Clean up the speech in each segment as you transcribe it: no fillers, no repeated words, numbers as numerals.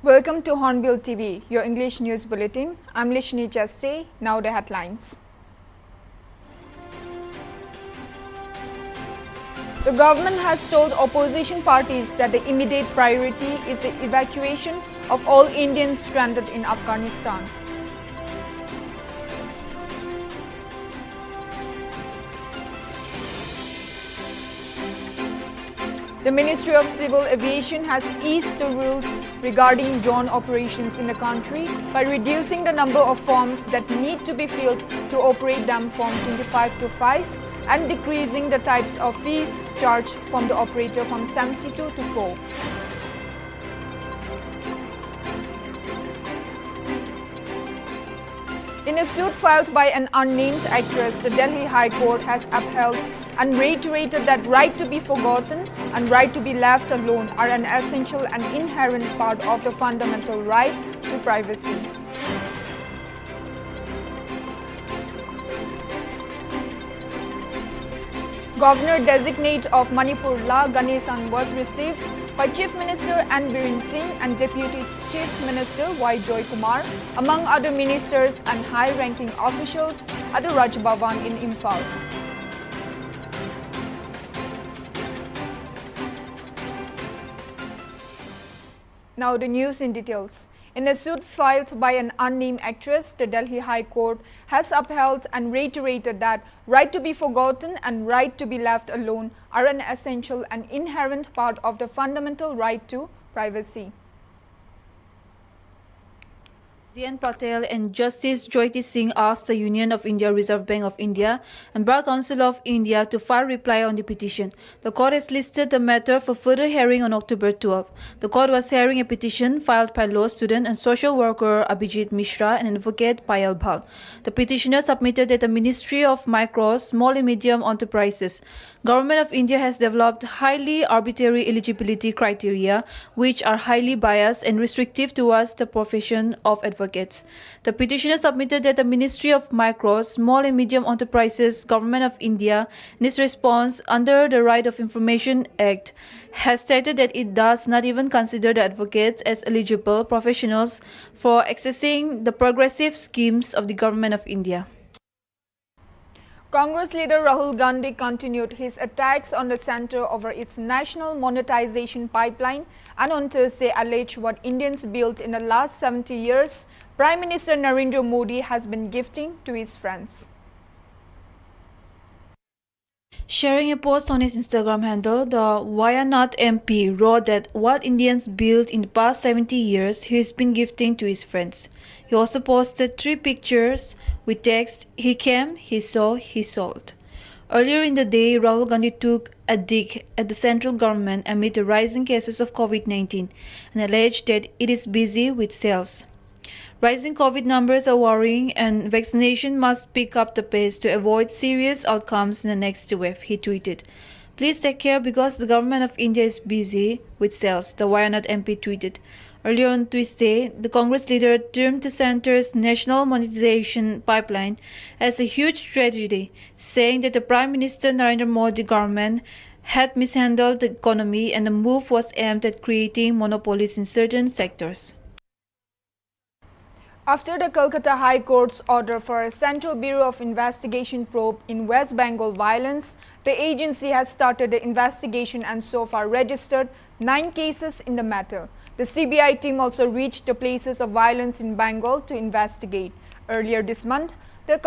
Welcome to Hornbill TV, your English news bulletin. I'm Lishni Chaste. Now the headlines. The government has told opposition parties that the immediate priority is the evacuation of all Indians stranded in Afghanistan. The Ministry of Civil Aviation has eased the rules regarding drone operations in the country by reducing the number of forms that need to be filled to operate them from 25 to 5 and decreasing the types of fees charged from the operator from 72 to 4. In a suit filed by an unnamed actress, the Delhi High Court has upheld and reiterated that right to be forgotten and right to be left alone are an essential and inherent part of the fundamental right to privacy. Governor-designate of Manipur La Ganesan was received by Chief Minister N. Biren Singh and Deputy Chief Minister Y. Joy Kumar, among other ministers and high-ranking officials at the Raj Bhavan in Imphal. Now the news in details. In a suit filed by an unnamed actress, the Delhi High Court has upheld and reiterated that right to be forgotten and right to be left alone are an essential and inherent part of the fundamental right to privacy. Jayant Patel and Justice Jyoti Singh asked the Union of India, Reserve Bank of India and Bar Council of India to file reply on the petition. The court has listed the matter for further hearing on October 12. The court was hearing a petition filed by law student and social worker Abhijit Mishra and advocate Payal Bhal. The petitioner submitted that the Ministry of Micro, Small and Medium Enterprises, Government of India has developed highly arbitrary eligibility criteria which are highly biased and restrictive towards the profession of advocates. The petitioner submitted that the Ministry of Micro, Small and Medium Enterprises, Government of India, in its response under the Right of Information Act, has stated that it does not even consider the advocates as eligible professionals for accessing the progressive schemes of the Government of India. Congress leader Rahul Gandhi continued his attacks on the centre over its national monetization pipeline and on Thursday alleged what Indians built in the last 70 years, Prime Minister Narendra Modi has been gifting to his friends. Sharing a post on his Instagram handle, the Wayanad MP wrote that what Indians built in the past 70 years he has been gifting to his friends. He also posted 3 pictures with text, "He came, he saw, he sold." Earlier in the day, Rahul Gandhi took a dig at the central government amid the rising cases of COVID-19 and alleged that it is busy with sales. Rising COVID numbers are worrying and vaccination must pick up the pace to avoid serious outcomes in the next wave, he tweeted. "Please take care because the government of India is busy with sales," the Wayanad MP tweeted. Earlier on Tuesday, the Congress leader termed the centre's national monetization pipeline as a huge tragedy, saying that the Prime Minister Narendra Modi government had mishandled the economy and the move was aimed at creating monopolies in certain sectors. After the Kolkata High Court's order for a Central Bureau of Investigation probe in West Bengal violence, the agency has started the investigation and so far registered 9 cases in the matter. The CBI team also reached the places of violence in Bengal to investigate. Earlier this month, the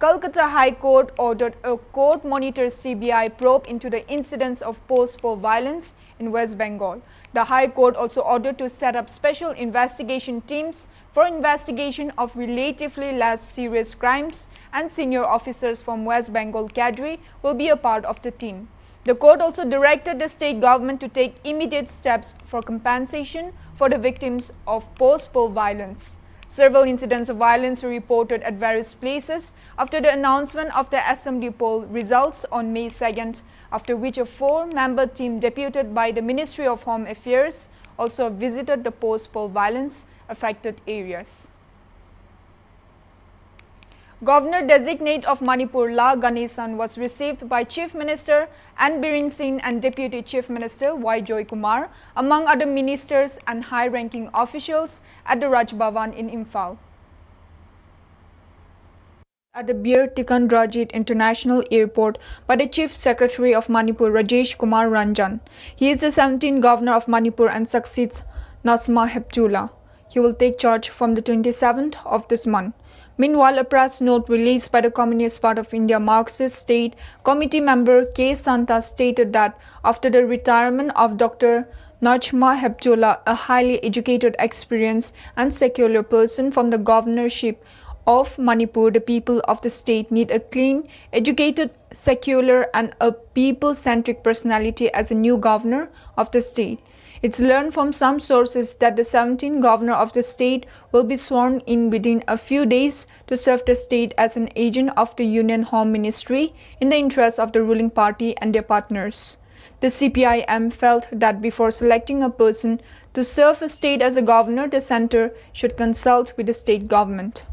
Kolkata High Court ordered a court-monitored CBI probe into the incidents of post-poll violence in West Bengal. The High Court also ordered to set up special investigation teams for investigation of relatively less serious crimes, and senior officers from West Bengal cadre will be a part of the team. The court also directed the state government to take immediate steps for compensation for the victims of post-poll violence. Several incidents of violence were reported at various places after the announcement of the assembly poll results on May 2nd, after which a 4-member team deputed by the Ministry of Home Affairs also visited the post-poll violence affected areas. Governor-designate of Manipur La Ganesan was received by Chief Minister N. Biren Singh and Deputy Chief Minister Y. Joy Kumar, among other ministers and high-ranking officials at the Raj Bhavan in Imphal. At the Bir Tikandrajit International Airport by the Chief Secretary of Manipur Rajesh Kumar Ranjan. He is the 17th Governor of Manipur and succeeds Nasma Heptullah. He will take charge from the 27th of this month. Meanwhile, a press note released by the Communist Party of India Marxist State Committee member K. Santa stated that after the retirement of Dr. Najma Heptullah, a highly educated, experienced and secular person from the governorship of Manipur, the people of the state need a clean, educated, secular and a people-centric personality as a new governor of the state. It's learned from some sources that the 17th governor of the state will be sworn in within a few days to serve the state as an agent of the Union Home Ministry in the interest of the ruling party and their partners. The CPIM felt that before selecting a person to serve a state as a governor, the centre should consult with the state government.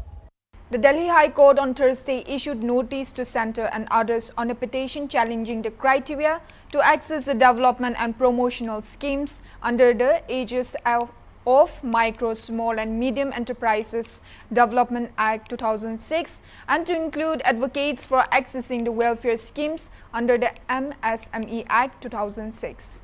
The Delhi High Court on Thursday issued notice to centre and others on a petition challenging the criteria to access the development and promotional schemes under the aegis of Micro, Small and Medium Enterprises Development Act 2006 and to include advocates for accessing the welfare schemes under the MSME Act 2006.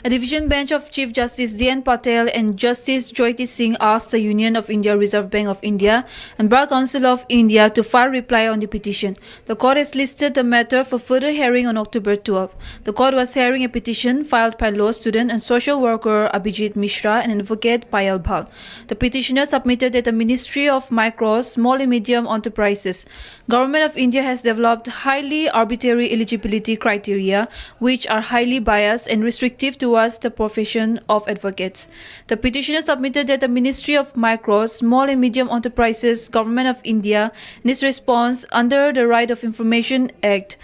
A division bench of Chief Justice D.N. Patel and Justice Jyoti Singh asked the Union of India, Reserve Bank of India and Bar Council of India to file reply on the petition. The court has listed the matter for further hearing on October 12. The court was hearing a petition filed by law student and social worker Abhijit Mishra and advocate Payal Bhal. The petitioner submitted that the Ministry of Micro, Small and Medium Enterprises, Government of India has developed highly arbitrary eligibility criteria which are highly biased and restrictive towards the profession of advocates. The petitioner submitted that the Ministry of Micro, Small and Medium Enterprises, Government of India, in its response under the Right of Information Act,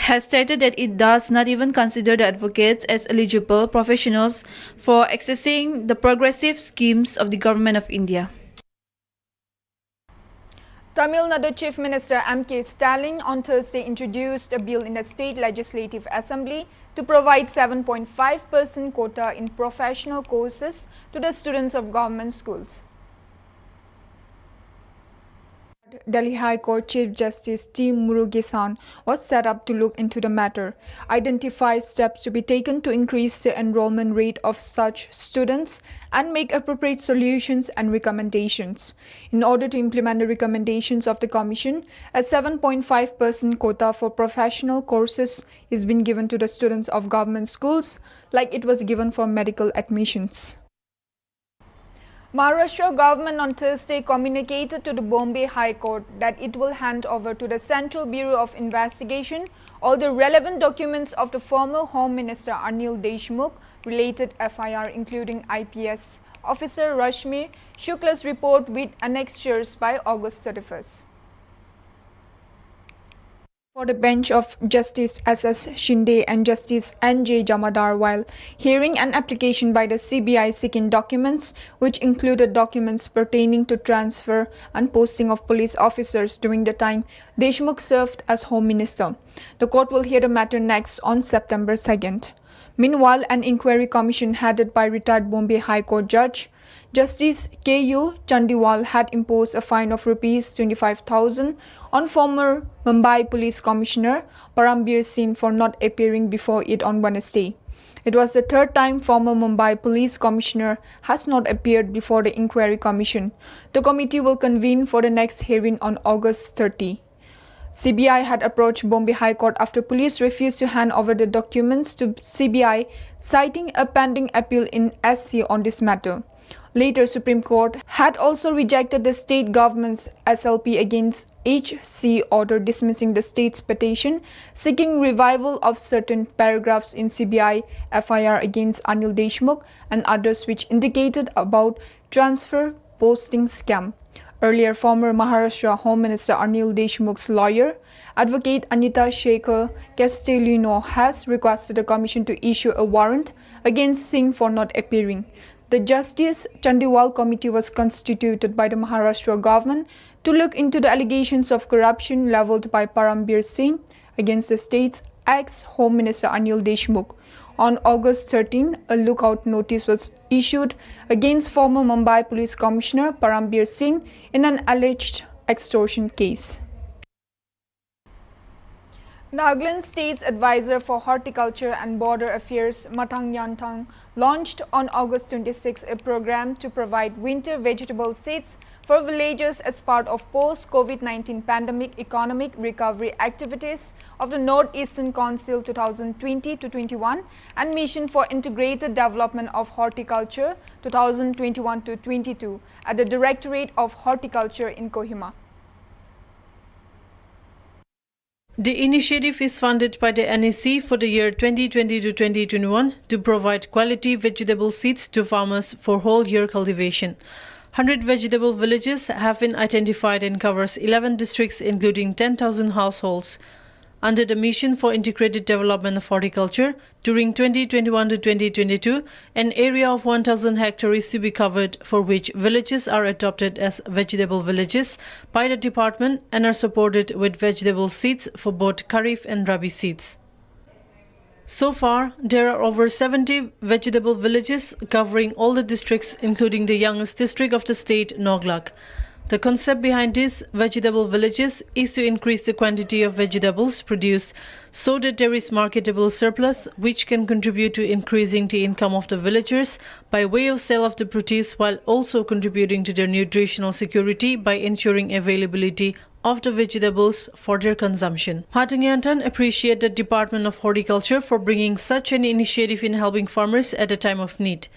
has stated that it does not even consider the advocates as eligible professionals for accessing the progressive schemes of the Government of India. Tamil Nadu Chief Minister M.K. Stalin on Thursday introduced a bill in the State Legislative Assembly to provide 7.5% quota in professional courses to the students of government schools. Delhi High Court Chief Justice T. Murugesan was set up to look into the matter, identify steps to be taken to increase the enrollment rate of such students and make appropriate solutions and recommendations. In order to implement the recommendations of the Commission, a 7.5% quota for professional courses is being given to the students of government schools like it was given for medical admissions. Maharashtra government on Thursday communicated to the Bombay High Court that it will hand over to the Central Bureau of Investigation all the relevant documents of the former Home Minister Anil Deshmukh related FIR, including IPS officer Rashmi Shukla's report with annexures by August 31st. For the bench of Justice S.S. Shinde and Justice N.J. Jamadar while hearing an application by the CBI seeking documents which included documents pertaining to transfer and posting of police officers during the time Deshmukh served as Home Minister. The court will hear the matter next on September 2nd. Meanwhile, an inquiry commission headed by retired Bombay High Court Judge Justice K.U. Chandiwal had imposed a fine of Rs 25,000 on former Mumbai Police Commissioner Parambir Singh for not appearing before it on Wednesday. It was the third time former Mumbai Police Commissioner has not appeared before the inquiry commission. The committee will convene for the next hearing on August 30. CBI had approached Bombay High Court after police refused to hand over the documents to CBI, citing a pending appeal in SC on this matter. Later, Supreme Court had also rejected the state government's SLP against HC order dismissing the state's petition seeking revival of certain paragraphs in CBI FIR against Anil Deshmukh and others which indicated about transfer posting scam. Earlier, former Maharashtra Home Minister Anil Deshmukh's lawyer, Advocate Anita Shekhar Castellino, has requested the Commission to issue a warrant against Singh for not appearing. The Justice Chandiwal Committee was constituted by the Maharashtra government to look into the allegations of corruption levelled by Parambir Singh against the state's ex-Home Minister Anil Deshmukh. On August 13, a lookout notice was issued against former Mumbai Police Commissioner Parambir Singh in an alleged extortion case. Nagaland State's Advisor for Horticulture and Border Affairs, Mathang Yanthang, launched on August 26 a program to provide winter vegetable seeds for villagers as part of post-COVID-19 pandemic economic recovery activities of the Northeastern Council 2020-21 and Mission for Integrated Development of Horticulture 2021-22 at the Directorate of Horticulture in Kohima. The initiative is funded by the NEC for the year 2020 to 2021 to provide quality vegetable seeds to farmers for whole year cultivation. 100 vegetable villages have been identified and covers 11 districts including 10,000 households. Under the Mission for Integrated Development of Horticulture, during 2021 to 2022, an area of 1,000 hectares is to be covered, for which villages are adopted as vegetable villages by the department and are supported with vegetable seeds for both Kharif and Rabi seeds. So far, there are over 70 vegetable villages covering all the districts, including the youngest district of the state, Noglak. The concept behind these vegetable villages is to increase the quantity of vegetables produced so that there is marketable surplus, which can contribute to increasing the income of the villagers by way of sale of the produce, while also contributing to their nutritional security by ensuring availability of the vegetables for their consumption. Mathang Yanthang appreciated the Department of Horticulture for bringing such an initiative in helping farmers at a time of need.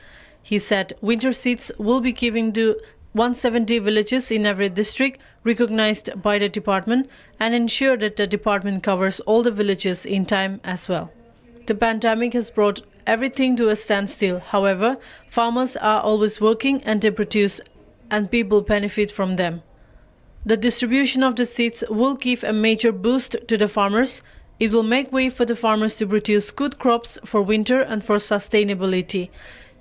He said winter seeds will be given to 170 villages in every district recognized by the department and ensure that the department covers all the villages in time as well. The pandemic has brought everything to a standstill. However, farmers are always working and they produce and people benefit from them. The distribution of the seeds will give a major boost to the farmers. It will make way for the farmers to produce good crops for winter and for sustainability.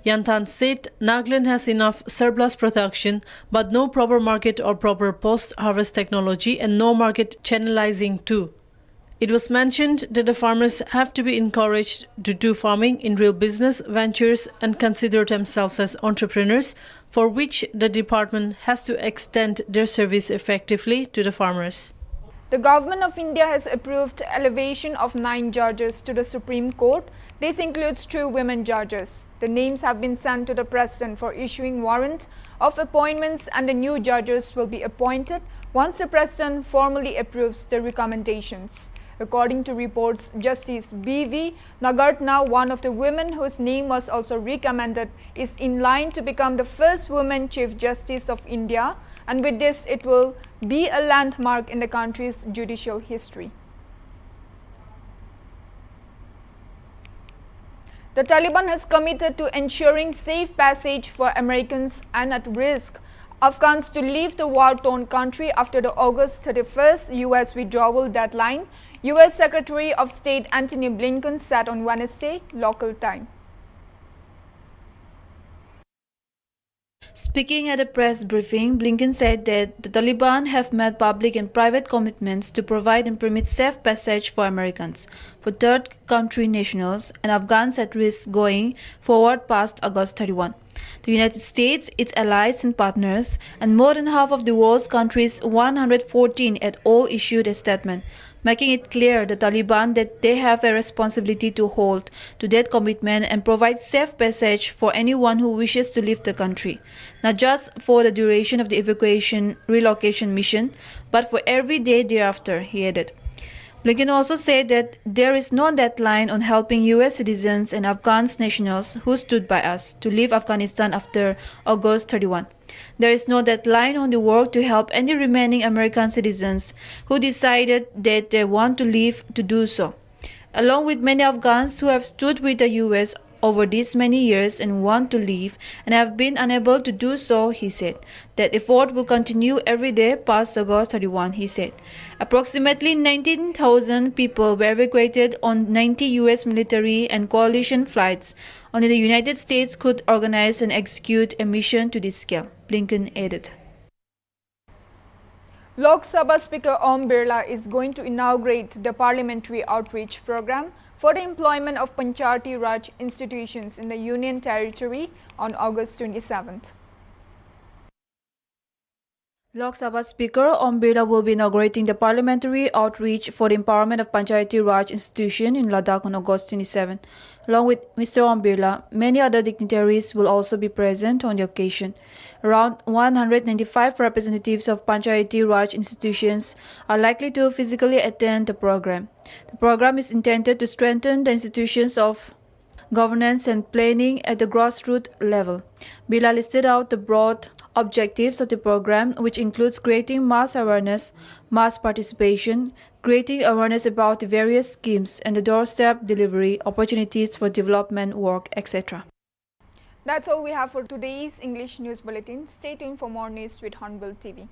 Yanthang said Nagaland has enough surplus production, but no proper market or proper post-harvest technology and no market channelizing too. It was mentioned that the farmers have to be encouraged to do farming in real business ventures and consider themselves as entrepreneurs, for which the department has to extend their service effectively to the farmers. The Government of India has approved elevation of 9 judges to the Supreme Court. This includes 2 women judges. The names have been sent to the President for issuing warrant of appointments, and the new judges will be appointed once the President formally approves the recommendations. According to reports, Justice B.V. Nagartna, one of the women whose name was also recommended, is in line to become the first woman Chief Justice of India, and with this it will be a landmark in the country's judicial history. The Taliban has committed to ensuring safe passage for Americans and at-risk Afghans to leave the war-torn country after the August 31st U.S. withdrawal deadline, U.S. Secretary of State Antony Blinken said on Wednesday, local time. Speaking at a press briefing, Blinken said that the Taliban have made public and private commitments to provide and permit safe passage for Americans, for third country nationals and Afghans at risk going forward past August 31. The United States, its allies and partners, and more than half of the world's countries, 114 at all, issued a statement, making it clear the Taliban that they have a responsibility to hold to that commitment and provide safe passage for anyone who wishes to leave the country, not just for the duration of the evacuation relocation mission, but for every day thereafter, he added. Blinken also said that there is no deadline on helping U.S. citizens and Afghan nationals who stood by us to leave Afghanistan after August 31. There is no deadline on the work to help any remaining American citizens who decided that they want to leave to do so. Along with many Afghans who have stood with the U.S. over these many years and want to leave and have been unable to do so, he said. That effort will continue every day past August 31, he said. Approximately 19,000 people were evacuated on 90 US military and coalition flights. Only the United States could organize and execute a mission to this scale, Blinken added. Lok Sabha Speaker Om Birla is going to inaugurate the Parliamentary Outreach Program for the employment of Panchayati Raj institutions in the Union Territory on August 27th. Lok Sabha Speaker Om Birla will be inaugurating the Parliamentary Outreach for the Empowerment of Panchayati Raj Institution in Ladakh on August 27. Along with Mr. Om Birla, many other dignitaries will also be present on the occasion. Around 195 representatives of Panchayati Raj institutions are likely to physically attend the program. The program is intended to strengthen the institutions of governance and planning at the grassroots level. Birla listed out the broad objectives of the program, which includes creating mass awareness, mass participation, creating awareness about the various schemes and the doorstep delivery, opportunities for development work, etc. That's all we have for today's English News Bulletin. Stay tuned for more news with HornbillTV.